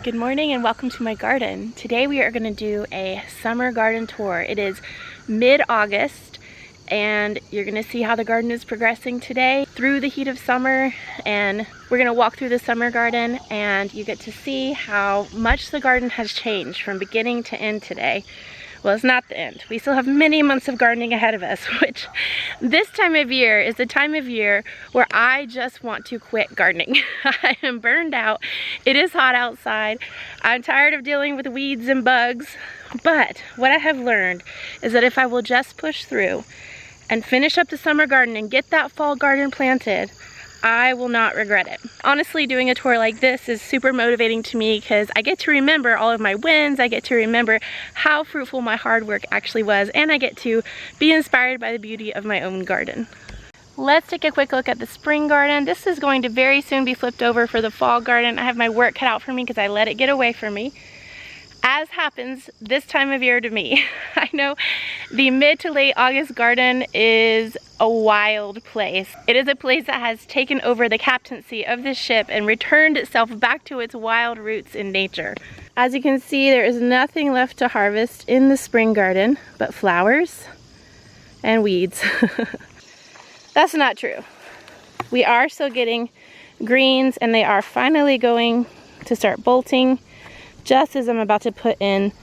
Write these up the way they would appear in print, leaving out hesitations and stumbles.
Good morning and welcome to my garden. Today we are going to do a summer garden tour. It is mid-August and you're going to see how the garden is progressing today through the heat of summer, and we're going to walk through the summer garden and you get to see how much the garden has changed from beginning to end today. Well, it's not the end. We still have many months of gardening ahead of us, which this time of year is the time of year where I just want to quit gardening. I am burned out. It is hot outside. I'm tired of dealing with weeds and bugs. But what I have learned is that if I will just push through and finish up the summer garden and get that fall garden planted, I will not regret it. Honestly, doing a tour like this is super motivating to me because I get to remember all of my wins, I get to remember how fruitful my hard work actually was, and I get to be inspired by the beauty of my own garden. Let's take a quick look at the spring garden. This is going to very soon be flipped over for the fall garden. I have my work cut out for me because I let it get away from me, as happens this time of year to me. I know the mid to late August garden is a wild place. It is a place that has taken over the captaincy of this ship and returned itself back to its wild roots in nature. As you can see, there is nothing left to harvest in the spring garden but flowers and weeds. That's not true. We are still getting greens and they are finally going to start bolting just as I'm about to put in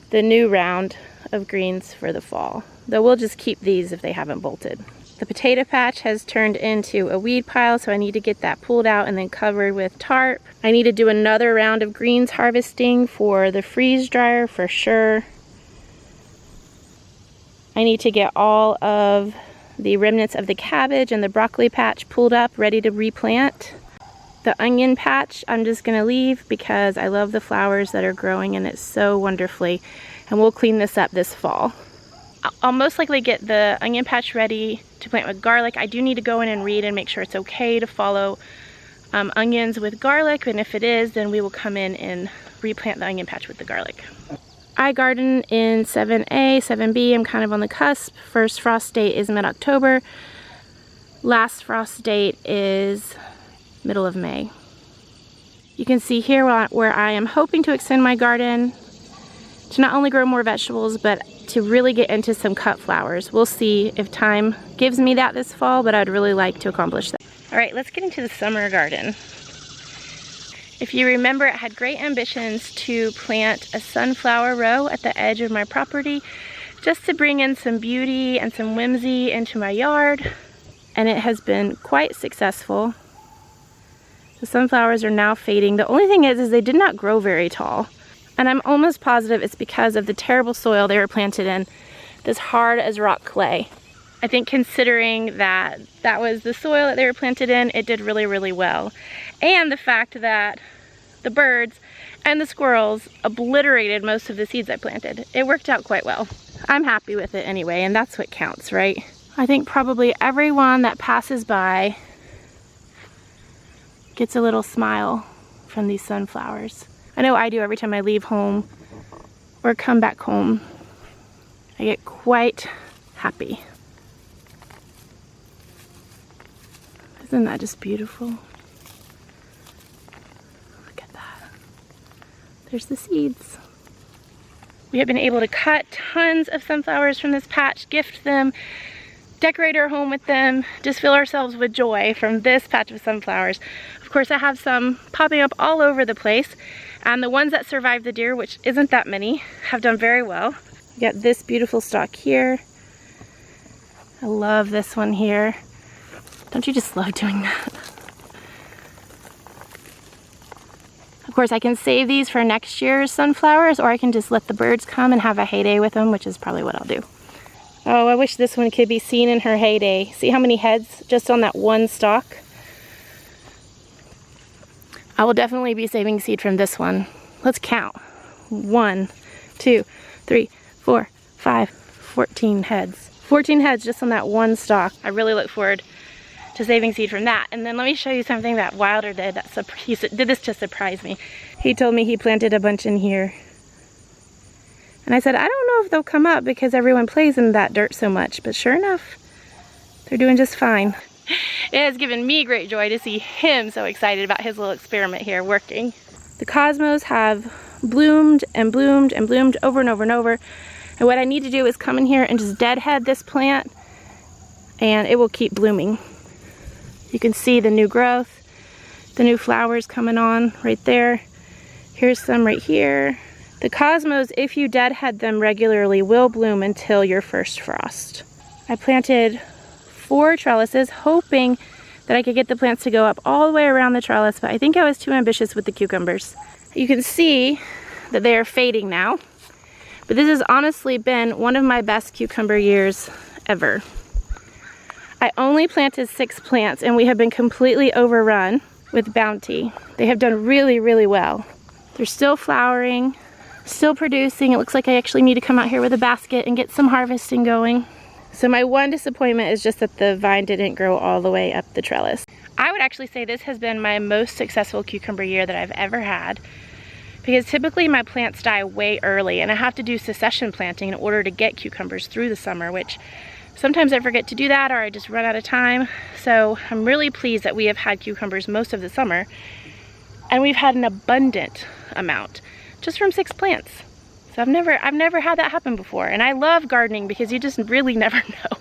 the new round of greens for the fall. Though we'll just keep these if they haven't bolted. The potato patch has turned into a weed pile, so I need to get that pulled out and then covered with tarp. I need to do another round of greens harvesting for the freeze dryer for sure. I need to get all of the remnants of the cabbage and the broccoli patch pulled up, ready to replant. The onion patch I'm just gonna leave because I love the flowers that are growing in it so wonderfully, and we'll clean this up this fall. I'll most likely get the onion patch ready to plant with garlic. I do need to go in and read and make sure it's okay to follow onions with garlic, and if it is, then we will come in and replant the onion patch with the garlic. I garden in 7A, 7B. I'm kind of on the cusp. First frost date is mid-October. Last frost date is middle of May. You can see here where I am hoping to extend my garden to not only grow more vegetables, but to really get into some cut flowers. We'll see if time gives me that this fall, but I'd really like to accomplish that. All right, let's get into the summer garden. If you remember, I had great ambitions to plant a sunflower row at the edge of my property just to bring in some beauty and some whimsy into my yard, and it has been quite successful. The sunflowers are now fading. The only thing is they did not grow very tall. And I'm almost positive it's because of the terrible soil they were planted in, this hard as rock clay. I think considering that that was the soil that they were planted in, it did really, really well. And the fact that the birds and the squirrels obliterated most of the seeds I planted. It worked out quite well. I'm happy with it anyway, and that's what counts, right? I think probably everyone that passes by gets a little smile from these sunflowers. I know I do every time I leave home or come back home. I get quite happy. Isn't that just beautiful? Look at that. There's the seeds. We have been able to cut tons of sunflowers from this patch, gift them, decorate our home with them, just fill ourselves with joy from this patch of sunflowers. Of course, I have some popping up all over the place, and the ones that survived the deer, which isn't that many, have done very well. We got this beautiful stalk here. I love this one here. Don't you just love doing that? Of course, I can save these for next year's sunflowers, or I can just let the birds come and have a heyday with them, which is probably what I'll do. Oh, I wish this one could be seen in her heyday. See how many heads just on that one stalk? I will definitely be saving seed from this one. Let's count. 1, 2, 3, 4, 5, 14 heads. 14 heads just on that one stalk. I really look forward to saving seed from that. And then let me show you something that Wilder did. He did this to surprise me. He told me he planted a bunch in here. And I said, I don't know if they'll come up because everyone plays in that dirt so much, but sure enough, they're doing just fine. It has given me great joy to see him so excited about his little experiment here working. The cosmos have bloomed and bloomed and bloomed over and over and over. And what I need to do is come in here and just deadhead this plant, and it will keep blooming. You can see the new growth, the new flowers coming on right there. Here's some right here. The cosmos, if you deadhead them regularly, will bloom until your first frost. I planted 4 trellises, hoping that I could get the plants to go up all the way around the trellis, but I think I was too ambitious with the cucumbers. You can see that they are fading now, but this has honestly been one of my best cucumber years ever. I only planted 6 plants and we have been completely overrun with bounty. They have done really, really well. They're still flowering, still producing. It looks like I actually need to come out here with a basket and get some harvesting going. So my one disappointment is just that the vine didn't grow all the way up the trellis. I would actually say this has been my most successful cucumber year that I've ever had, because typically my plants die way early and I have to do succession planting in order to get cucumbers through the summer, which sometimes I forget to do that or I just run out of time. So I'm really pleased that we have had cucumbers most of the summer, and we've had an abundant amount just from 6 plants. So I've never had that happen before. And I love gardening because you just really never know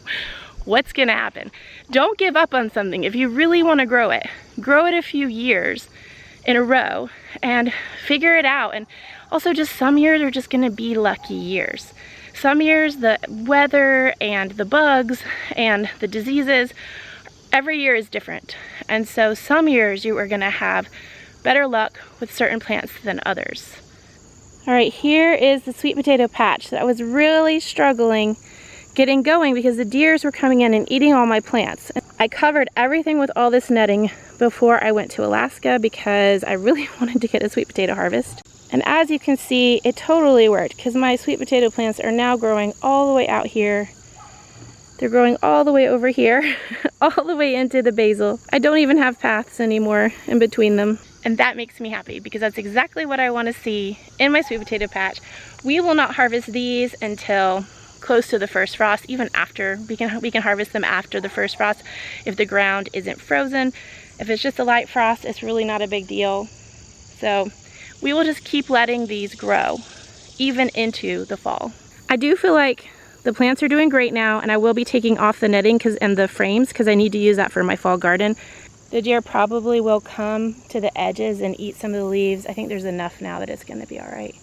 what's gonna happen. Don't give up on something. If you really wanna grow it a few years in a row and figure it out. And also, just some years are just gonna be lucky years. Some years the weather and the bugs and the diseases, every year is different. And so some years you are gonna have better luck with certain plants than others. All right, here is the sweet potato patch that I was really struggling getting going because the deers were coming in and eating all my plants. I covered everything with all this netting before I went to Alaska because I really wanted to get a sweet potato harvest. And as you can see, it totally worked because my sweet potato plants are now growing all the way out here. They're growing all the way over here, all the way into the basil. I don't even have paths anymore in between them. And that makes me happy because that's exactly what I want to see in my sweet potato patch. We will not harvest these until close to the first frost, even after. We can harvest them after the first frost if the ground isn't frozen. If it's just a light frost, it's really not a big deal. So we will just keep letting these grow even into the fall. I do feel like the plants are doing great now, and I will be taking off the netting and the frames because I need to use that for my fall garden. The deer probably will come to the edges and eat some of the leaves. I think there's enough now that it's gonna be all right.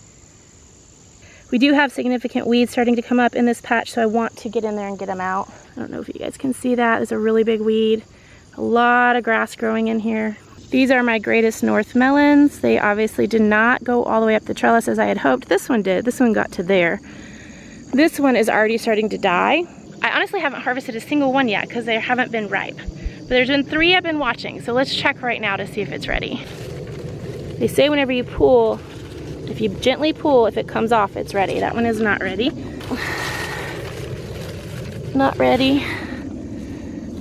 We do have significant weeds starting to come up in this patch, so I want to get in there and get them out. I don't know if you guys can see that. There's a really big weed. A lot of grass growing in here. These are my greatest north melons. They obviously did not go all the way up the trellis as I had hoped. This one did. This one got to there. This one is already starting to die. I honestly haven't harvested a single one yet because they haven't been ripe. But there's been 3 I've been watching, so let's check right now to see if it's ready. They say whenever you pull, if you gently pull, if it comes off, it's ready. That one is not ready. Not ready.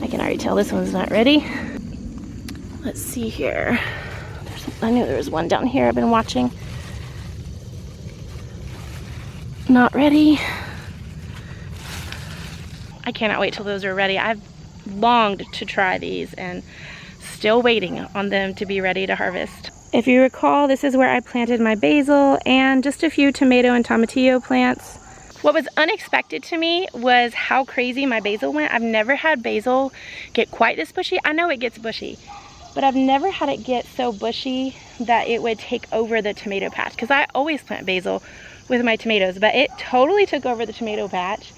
I can already tell this one's not ready. Let's see here. I knew there was one down here I've been watching. Not ready. I cannot wait till those are ready. I've longed to try these and still waiting on them to be ready to harvest. If you recall, this is where I planted my basil and just a few tomato and tomatillo plants. What was unexpected to me was how crazy my basil went. I've never had basil get quite this bushy. I know it gets bushy, but I've never had it get so bushy that it would take over the tomato patch, because I always plant basil with my tomatoes, but it totally took over the tomato patch.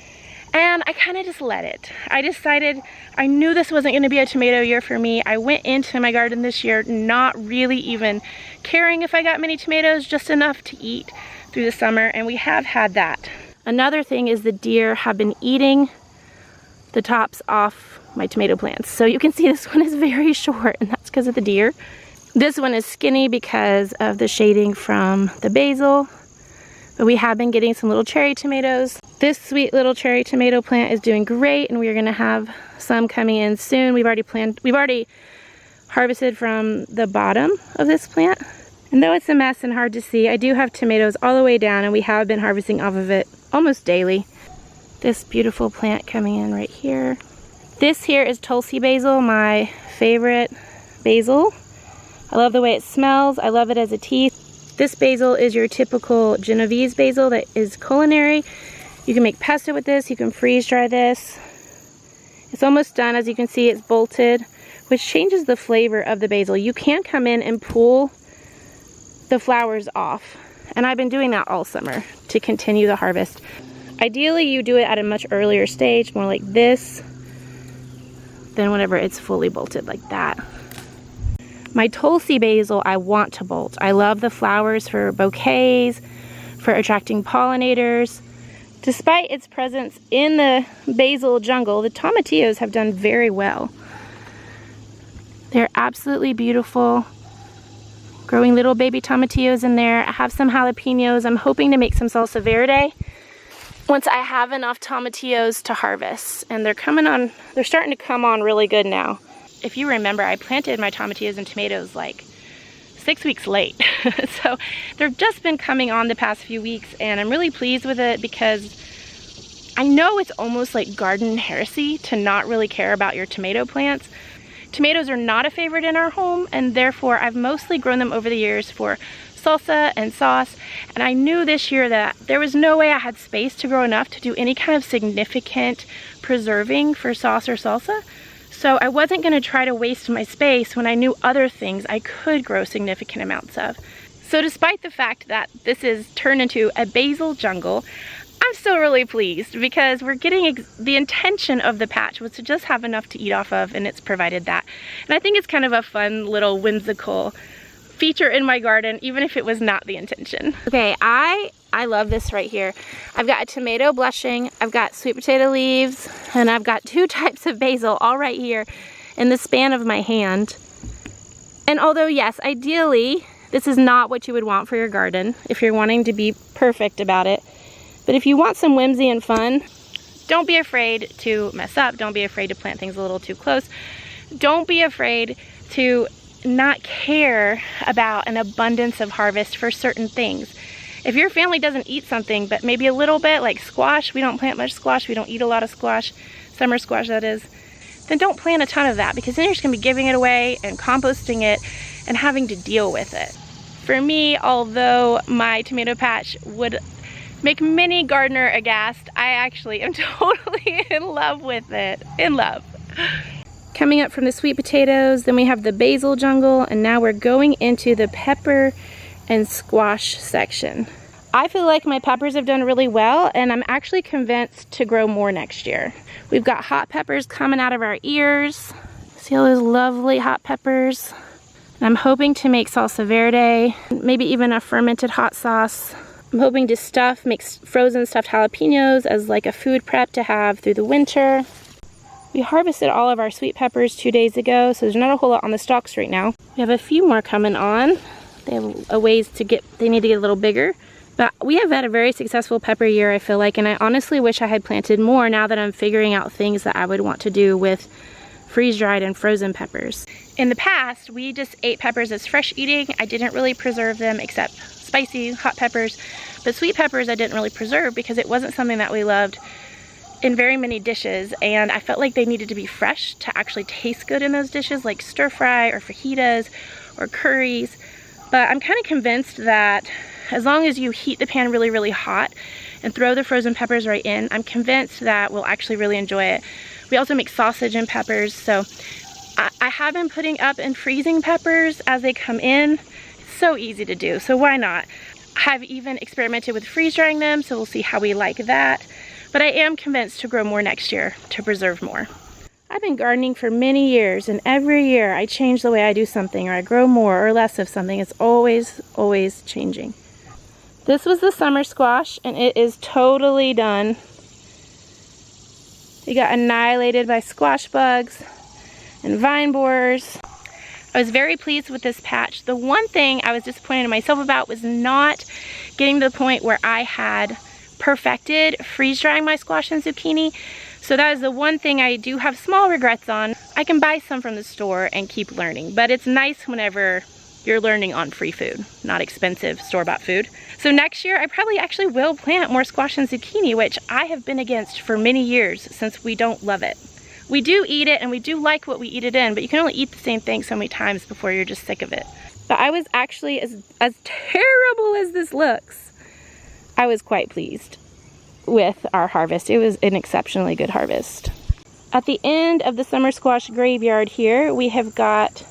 And I kind of just let it. I decided, I knew this wasn't going to be a tomato year for me. I went into my garden this year not really even caring if I got many tomatoes, just enough to eat through the summer, and we have had that. Another thing is the deer have been eating the tops off my tomato plants. So you can see this one is very short, and that's because of the deer. This one is skinny because of the shading from the basil. But we have been getting some little cherry tomatoes. This sweet little cherry tomato plant is doing great, and we are gonna have some coming in soon. We've already harvested from the bottom of this plant. And though it's a mess and hard to see, I do have tomatoes all the way down, and we have been harvesting off of it almost daily. This beautiful plant coming in right here. This here is Tulsi basil, my favorite basil. I love the way it smells. I love it as a tea. This basil is your typical Genovese basil that is culinary. You can make pesto with this, you can freeze dry this. It's almost done. As you can see, it's bolted, which changes the flavor of the basil. You can come in and pull the flowers off, and I've been doing that all summer to continue the harvest. Ideally, you do it at a much earlier stage, more like this, than whenever it's fully bolted like that. My Tulsi basil I want to bolt. I love the flowers for bouquets, for attracting pollinators. Despite its presence in the basil jungle, the tomatillos have done very well. They're absolutely beautiful. Growing little baby tomatillos in there. I have some jalapenos. I'm hoping to make some salsa verde once I have enough tomatillos to harvest. And they're starting to come on really good now. If you remember, I planted my tomatillos and tomatoes like 6 weeks late. So they've just been coming on the past few weeks, and I'm really pleased with it because I know it's almost like garden heresy to not really care about your tomato plants. Tomatoes are not a favorite in our home, and therefore I've mostly grown them over the years for salsa and sauce, and I knew this year that there was no way I had space to grow enough to do any kind of significant preserving for sauce or salsa. So I wasn't going to try to waste my space when I knew other things I could grow significant amounts of. So despite the fact that this is turned into a basil jungle, I'm still really pleased because we're getting the intention of the patch was to just have enough to eat off of, and it's provided that. And I think it's kind of a fun little whimsical feature in my garden, even if it was not the intention. Okay, I love this right here. I've got a tomato blushing, I've got sweet potato leaves, and I've got 2 types of basil all right here in the span of my hand. And although yes, ideally, this is not what you would want for your garden if you're wanting to be perfect about it. But if you want some whimsy and fun, don't be afraid to mess up. Don't be afraid to plant things a little too close. Don't be afraid to not care about an abundance of harvest for certain things. If your family doesn't eat something, but maybe a little bit, like squash, we don't plant much squash, we don't eat a lot of squash, summer squash that is, then don't plant a ton of that, because then you're just gonna be giving it away and composting it and having to deal with it. For me, although my tomato patch would make many gardener aghast, I actually am totally in love with it, in love. Coming up from the sweet potatoes, then we have the basil jungle, and now we're going into the pepper and squash section. I feel like my peppers have done really well, and I'm actually convinced to grow more next year. We've got hot peppers coming out of our ears. See all those lovely hot peppers? And I'm hoping to make salsa verde, maybe even a fermented hot sauce. I'm hoping to make frozen stuffed jalapenos as like a food prep to have through the winter. We harvested all of our sweet peppers 2 days ago, so there's not a whole lot on the stalks right now. We have a few more coming on. They have a ways to they need to get a little bigger. But we have had a very successful pepper year, I feel like, and I honestly wish I had planted more now that I'm figuring out things that I would want to do with freeze-dried and frozen peppers. In the past, we just ate peppers as fresh eating. I didn't really preserve them except spicy hot peppers. But sweet peppers I didn't really preserve because it wasn't something that we loved in very many dishes, and I felt like they needed to be fresh to actually taste good in those dishes, like stir fry or fajitas or curries. But I'm kind of convinced that as long as you heat the pan really, really hot and throw the frozen peppers right in, I'm convinced that we'll actually really enjoy it. We also make sausage and peppers, so I have been putting up and freezing peppers as they come in. It's so easy to do, so why not? I've even experimented with freeze drying them, so we'll see how we like that. But I am convinced to grow more next year to preserve more. I've been gardening for many years, and every year I change the way I do something, or I grow more or less of something. It's always, always changing. This was the summer squash, and it is totally done. It got annihilated by squash bugs and vine borers. I was very pleased with this patch. The one thing I was disappointed in myself about was not getting to the point where I had perfected freeze drying my squash and zucchini. So that is the one thing I do have small regrets on. I can buy some from the store and keep learning, but it's nice whenever you're learning on free food, not expensive store-bought food. So next year I probably actually will plant more squash and zucchini, which I have been against for many years since we don't love it. We do eat it and we do like what we eat it in, but you can only eat the same thing so many times before you're just sick of it. But I was actually, as terrible as this looks, I was quite pleased with our harvest. It was an exceptionally good harvest. At the end of the summer squash graveyard here, we have got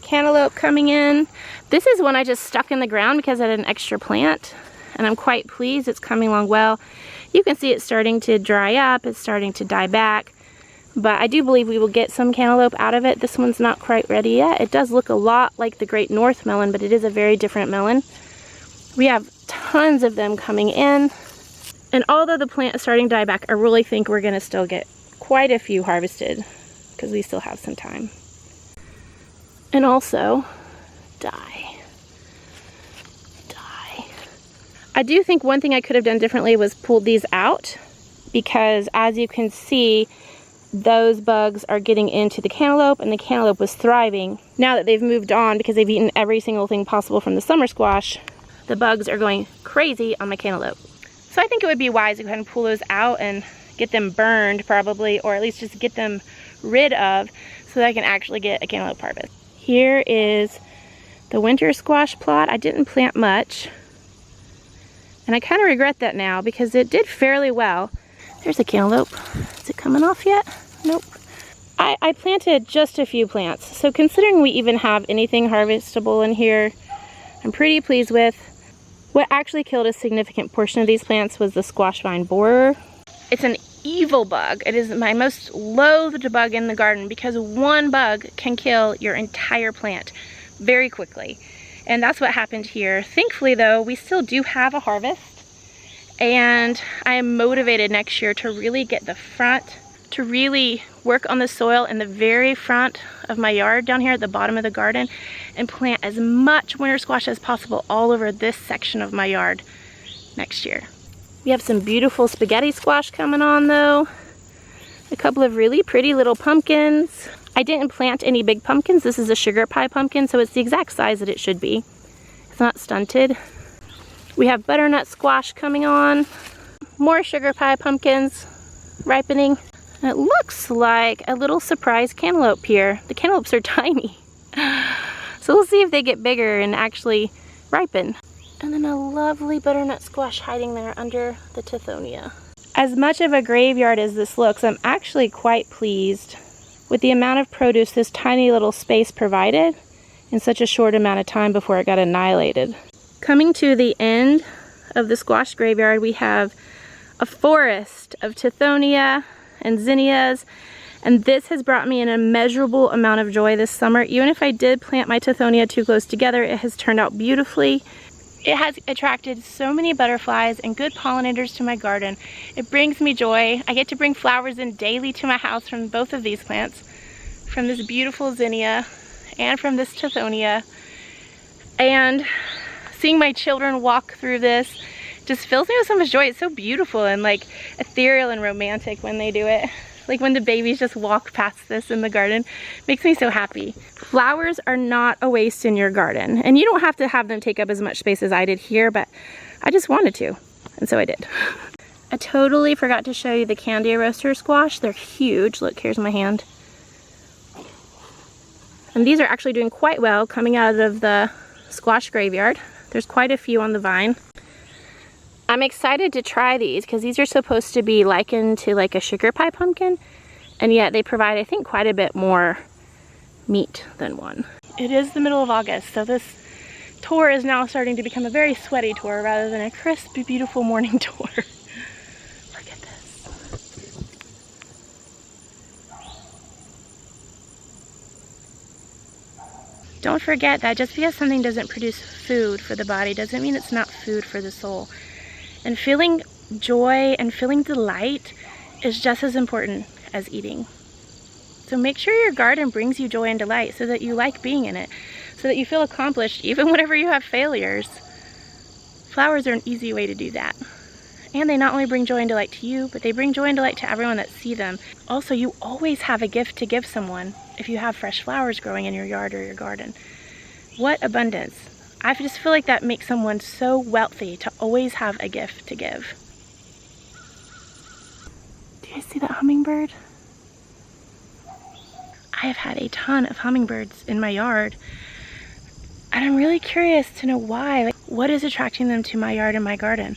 cantaloupe coming in. This is one I just stuck in the ground because I had an extra plant, and I'm quite pleased. It's coming along well. You can see it's starting to dry up, it's starting to die back, but I do believe we will get some cantaloupe out of it. This one's not quite ready yet. It does look a lot like the Great North melon, but it is a very different melon. We have tons of them coming in, and although the plant is starting to die back, I really think we're gonna still get quite a few harvested because we still have some time. And also, die. I do think one thing I could have done differently was pulled these out, because as you can see, those bugs are getting into the cantaloupe, and the cantaloupe was thriving. Now that they've moved on because they've eaten every single thing possible from the summer squash, the bugs are going crazy on my cantaloupe. So I think it would be wise to go ahead and pull those out and get them burned probably, or at least just get them rid of so that I can actually get a cantaloupe harvest. Here is the winter squash plot. I didn't plant much, and I kind of regret that now because it did fairly well. There's a cantaloupe. Is it coming off yet? Nope. I planted just a few plants, so considering we even have anything harvestable in here, I'm pretty pleased with. What actually killed a significant portion of these plants was the squash vine borer. It's an evil bug. It is my most loathed bug in the garden because one bug can kill your entire plant very quickly. And that's what happened here. Thankfully though, we still do have a harvest, and I am motivated next year to really get the front, to really work on the soil in the very front of my yard down here at the bottom of the garden and plant as much winter squash as possible all over this section of my yard next year. We have some beautiful spaghetti squash coming on though. A couple of really pretty little pumpkins. I didn't plant any big pumpkins. This is a sugar pie pumpkin, so it's the exact size that it should be. It's not stunted. We have butternut squash coming on. More sugar pie pumpkins ripening. And it looks like a little surprise cantaloupe here. The cantaloupes are tiny. So we'll see if they get bigger and actually ripen. And then a lovely butternut squash hiding there under the Tithonia. As much of a graveyard as this looks, I'm actually quite pleased with the amount of produce this tiny little space provided in such a short amount of time before it got annihilated. Coming to the end of the squash graveyard, we have a forest of Tithonia and zinnias, and this has brought me an immeasurable amount of joy this summer. Even if I did plant my Tithonia too close together, it has turned out beautifully. It has attracted so many butterflies and good pollinators to my garden. It brings me joy. I get to bring flowers in daily to my house from both of these plants, from this beautiful zinnia and from this Tithonia. And seeing my children walk through this just fills me with so much joy. It's so beautiful and like ethereal and romantic when they do it. Like when the babies just walk past this in the garden, makes me so happy. Flowers are not a waste in your garden, and you don't have to have them take up as much space as I did here, but I just wanted to, and so I did. I totally forgot to show you the candy roaster squash. They're huge. Look, here's my hand. And these are actually doing quite well coming out of the squash graveyard. There's quite a few on the vine. I'm excited to try these because these are supposed to be likened to like a sugar pie pumpkin, and yet they provide, I think, quite a bit more meat than one. It is the middle of August, so this tour is now starting to become a very sweaty tour rather than a crisp, beautiful morning tour. Look at this. Don't forget that just because something doesn't produce food for the body doesn't mean it's not food for the soul. And feeling joy and feeling delight is just as important as eating. So make sure your garden brings you joy and delight so that you like being in it, so that you feel accomplished even whenever you have failures. Flowers are an easy way to do that. And they not only bring joy and delight to you, but they bring joy and delight to everyone that sees them. Also, you always have a gift to give someone if you have fresh flowers growing in your yard or your garden. What abundance. I just feel like that makes someone so wealthy to always have a gift to give. Do you guys see that hummingbird? I have had a ton of hummingbirds in my yard. And I'm really curious to know why. Like, what is attracting them to my yard and my garden?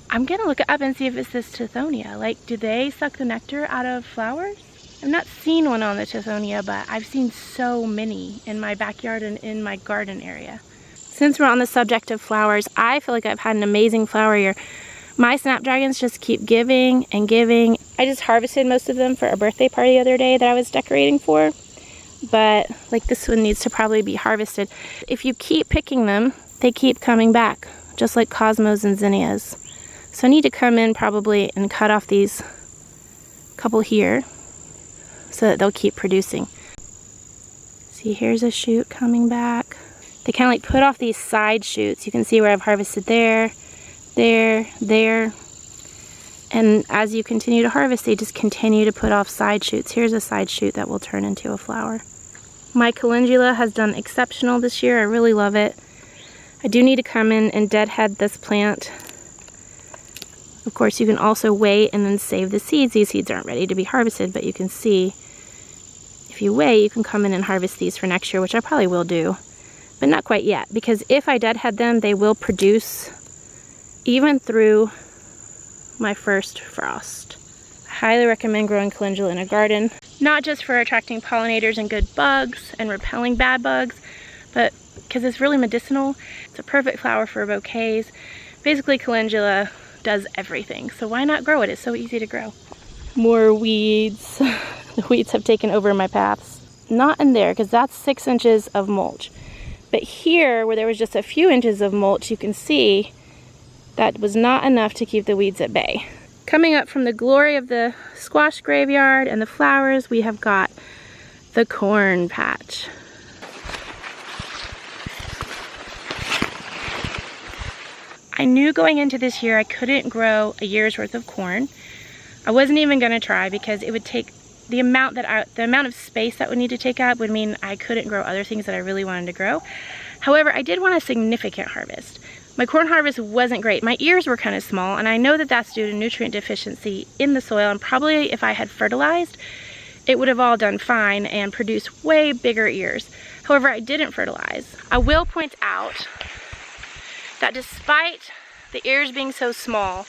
I'm gonna look it up and see if it's this Tithonia. Like, do they suck the nectar out of flowers? I've not seen one on the Tithonia, but I've seen so many in my backyard and in my garden area. Since we're on the subject of flowers, I feel like I've had an amazing flower year. My snapdragons just keep giving and giving. I just harvested most of them for a birthday party the other day that I was decorating for. But like, this one needs to probably be harvested. If you keep picking them, they keep coming back, just like cosmos and zinnias. So I need to come in probably and cut off these couple here so that they'll keep producing. See, here's a shoot coming back. They kind of like put off these side shoots. You can see where I've harvested there, there, there. And as you continue to harvest, they just continue to put off side shoots. Here's a side shoot that will turn into a flower. My calendula has done exceptional this year. I really love it. I do need to come in and deadhead this plant. Of course, you can also wait and then save the seeds. These seeds aren't ready to be harvested, but you can see if you wait, you can come in and harvest these for next year, which I probably will do, but not quite yet, because if I deadhead them, they will produce even through my first frost. I highly recommend growing calendula in a garden, not just for attracting pollinators and good bugs and repelling bad bugs, but because it's really medicinal. It's a perfect flower for bouquets. Basically, calendula does everything, so why not grow it? It's so easy to grow. More weeds. The weeds have taken over my paths. Not in there, because that's 6 inches of mulch. But here, where there was just a few inches of mulch, you can see that was not enough to keep the weeds at bay. Coming up from the glory of the squash graveyard and the flowers, we have got the corn patch. I knew going into this year I couldn't grow a year's worth of corn. I wasn't even going to try because it would take the amount of space that would need to take up would mean I couldn't grow other things that I really wanted to grow. However, I did want a significant harvest. My corn harvest wasn't great. My ears were kind of small, and I know that that's due to nutrient deficiency in the soil, and probably if I had fertilized, it would have all done fine and produced way bigger ears. However, I didn't fertilize. I will point out that despite the ears being so small,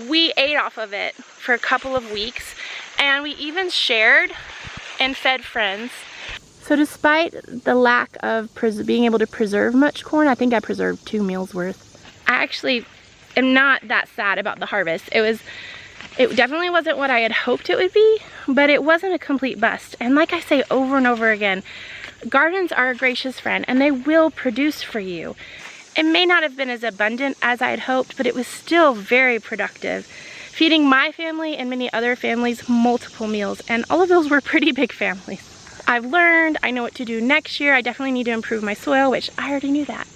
we ate off of it for a couple of weeks, and we even shared and fed friends. So despite the lack of being able to preserve much corn, I think I preserved 2 meals worth. I actually am not that sad about the harvest. It definitely wasn't what I had hoped it would be, but it wasn't a complete bust. And like I say over and over again, gardens are a gracious friend, and they will produce for you. It may not have been as abundant as I had hoped, but it was still very productive, feeding my family and many other families multiple meals, and all of those were pretty big families. I've learned, I know what to do next year. I definitely need to improve my soil, which I already knew that.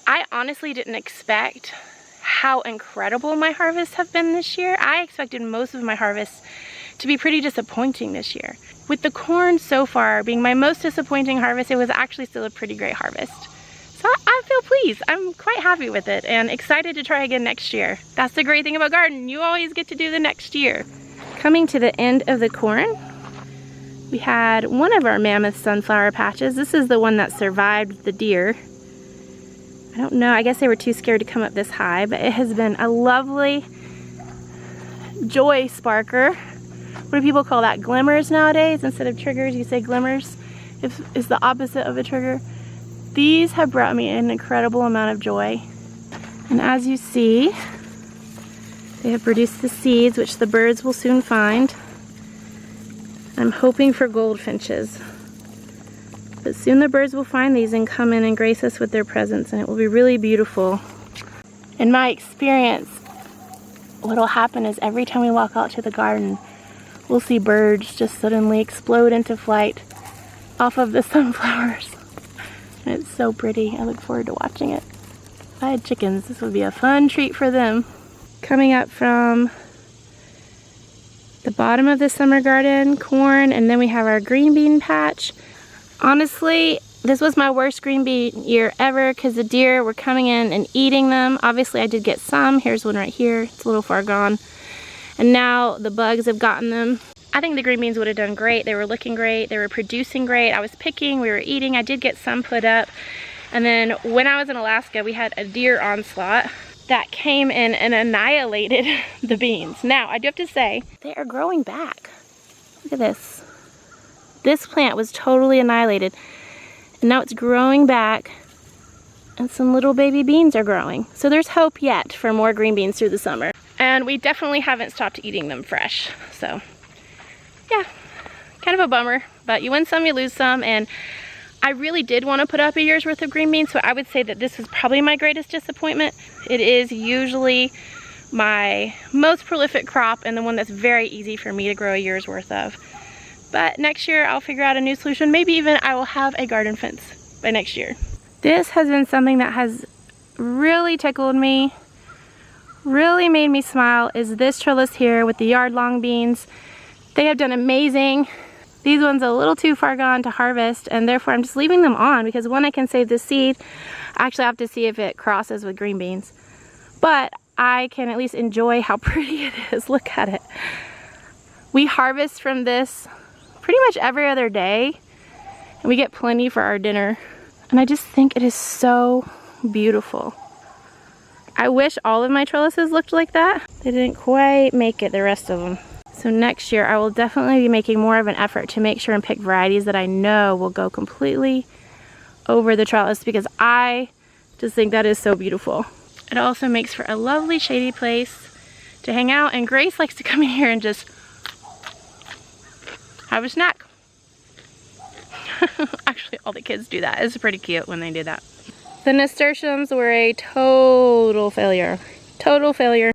I honestly didn't expect how incredible my harvests have been this year. I expected most of my harvests to be pretty disappointing this year. With the corn so far being my most disappointing harvest, it was actually still a pretty great harvest. So I feel pleased. I'm quite happy with it and excited to try again next year. That's the great thing about gardening. You always get to do the next year. Coming to the end of the corn, we had one of our mammoth sunflower patches. This is the one that survived the deer. I don't know, I guess they were too scared to come up this high, but it has been a lovely joy sparker. What do people call that? Glimmers nowadays? Instead of triggers, you say glimmers. It's the opposite of a trigger. These have brought me an incredible amount of joy. And as you see, they have produced the seeds, which the birds will soon find. I'm hoping for goldfinches. But soon the birds will find these and come in and grace us with their presence, and it will be really beautiful. In my experience, what'll happen is every time we walk out to the garden, we'll see birds just suddenly explode into flight off of the sunflowers. And it's so pretty. I look forward to watching it. If I had chickens, this would be a fun treat for them. Coming up from the bottom of the summer garden, corn, and then we have our green bean patch. Honestly, this was my worst green bean year ever because the deer were coming in and eating them. Obviously, I did get some. Here's one right here. It's a little far gone. And now the bugs have gotten them. I think the green beans would have done great. They were looking great. They were producing great. I was picking, we were eating. I did get some put up. And then when I was in Alaska, we had a deer onslaught that came in and annihilated the beans. Now, I do have to say, they are growing back. Look at this. This plant was totally annihilated. And now it's growing back. And some little baby beans are growing. So there's hope yet for more green beans through the summer. And we definitely haven't stopped eating them fresh. So, yeah, kind of a bummer. But you win some, you lose some. And I really did want to put up a year's worth of green beans, so I would say that this is probably my greatest disappointment. It is usually my most prolific crop and the one that's very easy for me to grow a year's worth of. But next year I'll figure out a new solution. Maybe even I will have a garden fence by next year. This has been something that has really tickled me, really made me smile, is this trellis here with the yard-long beans. They have done amazing. These ones are a little too far gone to harvest, and therefore I'm just leaving them on because one, I can save the seed. I actually have to see if it crosses with green beans. But I can at least enjoy how pretty it is. Look at it. We harvest from this pretty much every other day, and we get plenty for our dinner. And I just think it is so beautiful. I wish all of my trellises looked like that. They didn't quite make it, the rest of them. So next year I will definitely be making more of an effort to make sure and pick varieties that I know will go completely over the trellis, because I just think that is so beautiful. It also makes for a lovely shady place to hang out, and Grace likes to come in here and just have a snack. Actually, all the kids do that. It's pretty cute when they do that. The nasturtiums were a total failure. Total failure.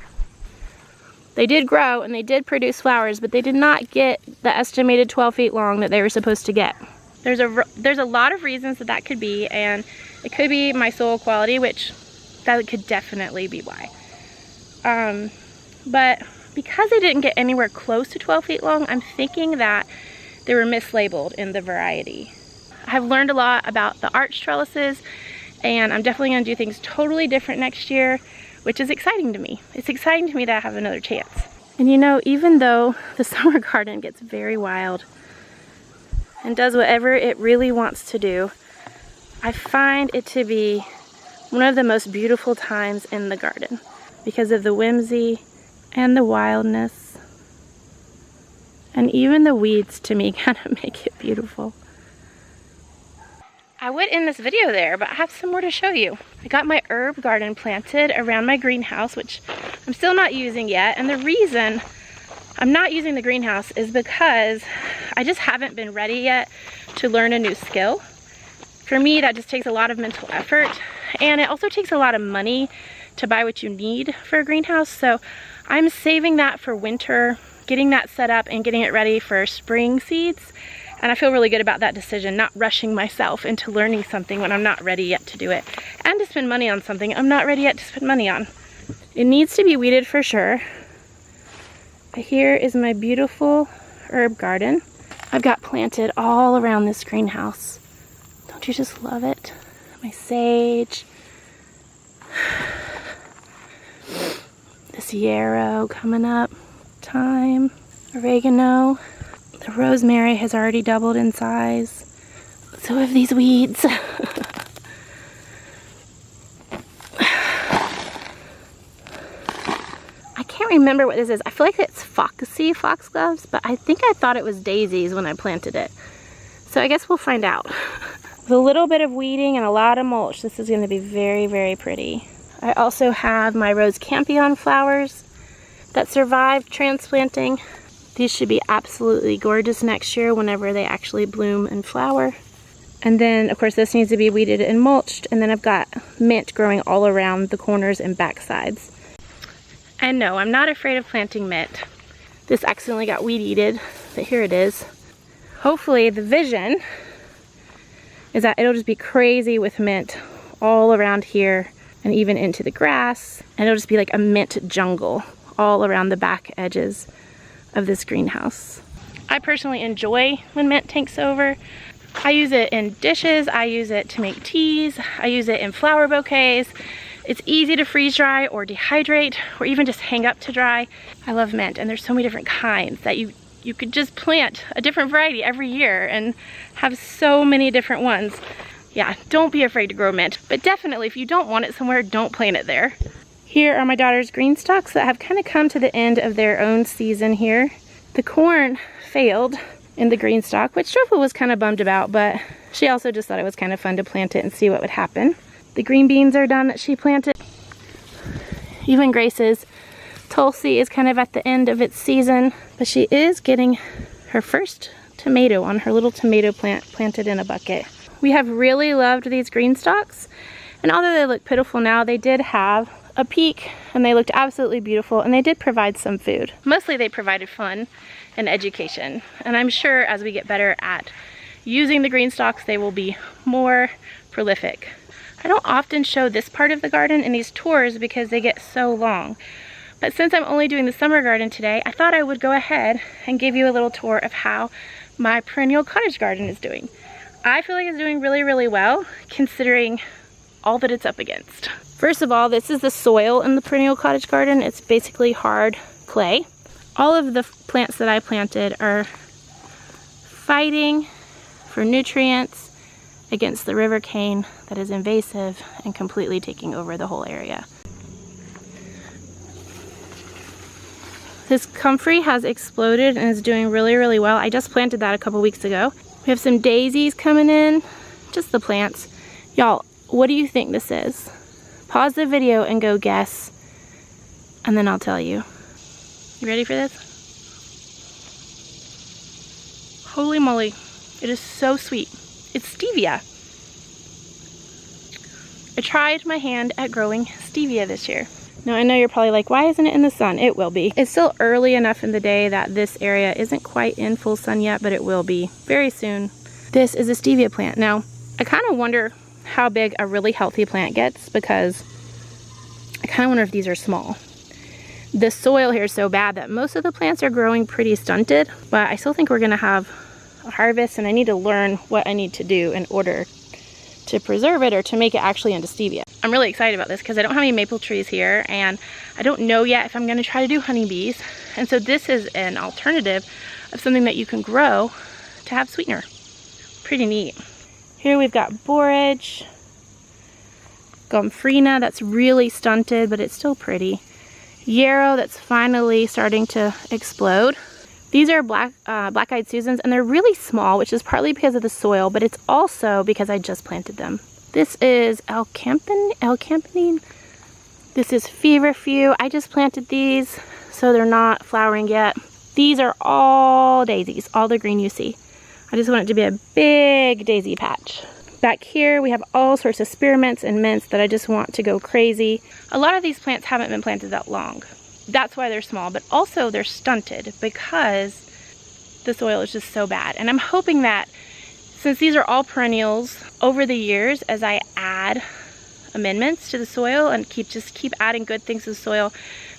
They did grow and they did produce flowers, but they did not get the estimated 12 feet long that they were supposed to get. There's a lot of reasons that could be, and it could be my soil quality, which that could definitely be why. But because they didn't get anywhere close to 12 feet long, I'm thinking that they were mislabeled in the variety. I've learned a lot about the arch trellises, and I'm definitely gonna do things totally different next year, which is exciting to me. It's exciting to me that I have another chance. And you know, even though the summer garden gets very wild and does whatever it really wants to do, I find it to be one of the most beautiful times in the garden because of the whimsy and the wildness. And even the weeds, to me, kind of make it beautiful. I would end this video there, but I have some more to show you. I got my herb garden planted around my greenhouse, which I'm still not using yet. And the reason I'm not using the greenhouse is because I just haven't been ready yet to learn a new skill. For me, that just takes a lot of mental effort, and it also takes a lot of money to buy what you need for a greenhouse. So I'm saving that for winter, getting that set up and getting it ready for spring seeds. And I feel really good about that decision, not rushing myself into learning something when I'm not ready yet to do it. And to spend money on something I'm not ready yet to spend money on. It needs to be weeded for sure. But here is my beautiful herb garden I've got planted all around this greenhouse. Don't you just love it? My sage. This yarrow coming up. Thyme. Oregano. The rosemary has already doubled in size. So have these weeds. I can't remember what this is. I feel like it's foxgloves, but I think I thought it was daisies when I planted it. So I guess we'll find out. With a little bit of weeding and a lot of mulch, this is going to be very, very pretty. I also have my rose campion flowers that survived transplanting. These should be absolutely gorgeous next year whenever they actually bloom and flower. And then, of course, this needs to be weeded and mulched. And then I've got mint growing all around the corners and back sides. And no, I'm not afraid of planting mint. This accidentally got weed-eated, but here it is. Hopefully the vision is that it'll just be crazy with mint all around here and even into the grass. And it'll just be like a mint jungle all around the back edges of this greenhouse. I personally enjoy when mint takes over. I use it in dishes, I use it to make teas, I use it in flower bouquets. It's easy to freeze dry or dehydrate or even just hang up to dry. I love mint, and there's so many different kinds that you you could just plant a different variety every year and have so many different ones. Yeah, don't be afraid to grow mint, but definitely if you don't want it somewhere, don't plant it there. Here are my daughter's green stalks that have kind of come to the end of their own season here. The corn failed in the green stalk, which Jofa was kind of bummed about, but she also just thought it was kind of fun to plant it and see what would happen. The green beans are done that she planted. Even Grace's Tulsi is kind of at the end of its season, but she is getting her first tomato on her little tomato plant planted in a bucket. We have really loved these green stalks, and although they look pitiful now, they did have a peak and they looked absolutely beautiful, and they did provide some food. Mostly they provided fun and education, and I'm sure as we get better at using the green stalks, they will be more prolific. I don't often show this part of the garden in these tours because they get so long, but since I'm only doing the summer garden today, I thought I would go ahead and give you a little tour of how my perennial cottage garden is doing. I feel like it's doing really, really well considering all that it's up against. First of all, this is the soil in the perennial cottage garden. It's basically hard clay. All of the plants that I planted are fighting for nutrients against the river cane that is invasive and completely taking over the whole area. This comfrey has exploded and is doing really, really well. I just planted that a couple weeks ago. We have some daisies coming in, just the plants. Y'all, what do you think this is? Pause the video and go guess, and then I'll tell you. You ready for this? Holy moly, it is so sweet. It's stevia. I tried my hand at growing stevia this year. Now I know you're probably like, why isn't it in the sun? It will be. It's still early enough in the day that this area isn't quite in full sun yet, but it will be very soon. This is a stevia plant. Now, I kind of wonder how big a really healthy plant gets, because I kind of wonder if these are small. The soil here is so bad that most of the plants are growing pretty stunted, but I still think we're gonna have a harvest, and I need to learn what I need to do in order to preserve it or to make it actually into stevia. I'm really excited about this because I don't have any maple trees here, and I don't know yet if I'm going to try to do honeybees. And so this is an alternative of something that you can grow to have sweetener. Pretty neat. Here we've got borage, gomphrena that's really stunted, but it's still pretty. Yarrow that's finally starting to explode. These are black-eyed Susans, and they're really small, which is partly because of the soil, but it's also because I just planted them. This is campanine. This is feverfew. I just planted these, so they're not flowering yet. These are all daisies, all the green you see. I just want it to be a big daisy patch. Back here, we have all sorts of spearmints and mints that I just want to go crazy. A lot of these plants haven't been planted that long. That's why they're small, but also they're stunted because the soil is just so bad. And I'm hoping that since these are all perennials, over the years, as I add amendments to the soil and just keep adding good things to the soil,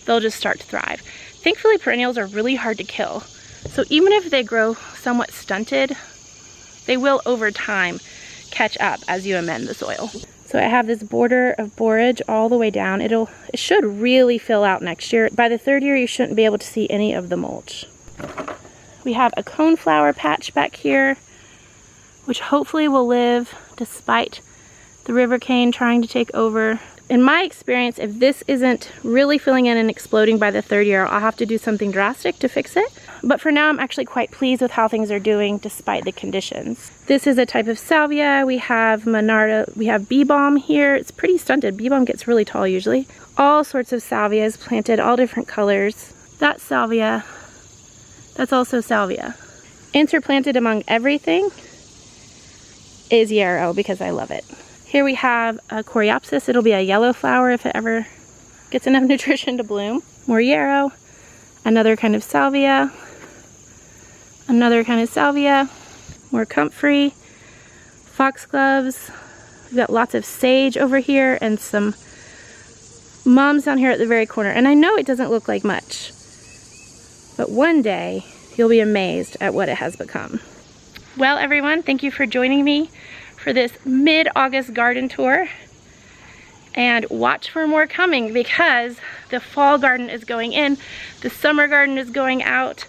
they'll just start to thrive. Thankfully, perennials are really hard to kill. So even if they grow somewhat stunted, they will over time catch up as you amend the soil. So I have this border of borage all the way down. It should really fill out next year. By the third year, you shouldn't be able to see any of the mulch. We have a coneflower patch back here, which hopefully will live despite the river cane trying to take over. In my experience, if this isn't really filling in and exploding by the third year, I'll have to do something drastic to fix it. But for now, I'm actually quite pleased with how things are doing despite the conditions. This is a type of salvia. We have monarda, we have bee balm here. It's pretty stunted. Bee balm gets really tall usually. All sorts of salvias planted, all different colors. That's salvia. That's also salvia. Interplanted among everything is yarrow because I love it. Here we have a coreopsis. It'll be a yellow flower if it ever gets enough nutrition to bloom. More yarrow, another kind of salvia, another kind of salvia, more comfrey, foxgloves. We've got lots of sage over here and some mums down here at the very corner. And I know it doesn't look like much, but one day you'll be amazed at what it has become. Well, everyone, thank you for joining me for this mid-August garden tour, and watch for more coming because the fall garden is going in, the summer garden is going out,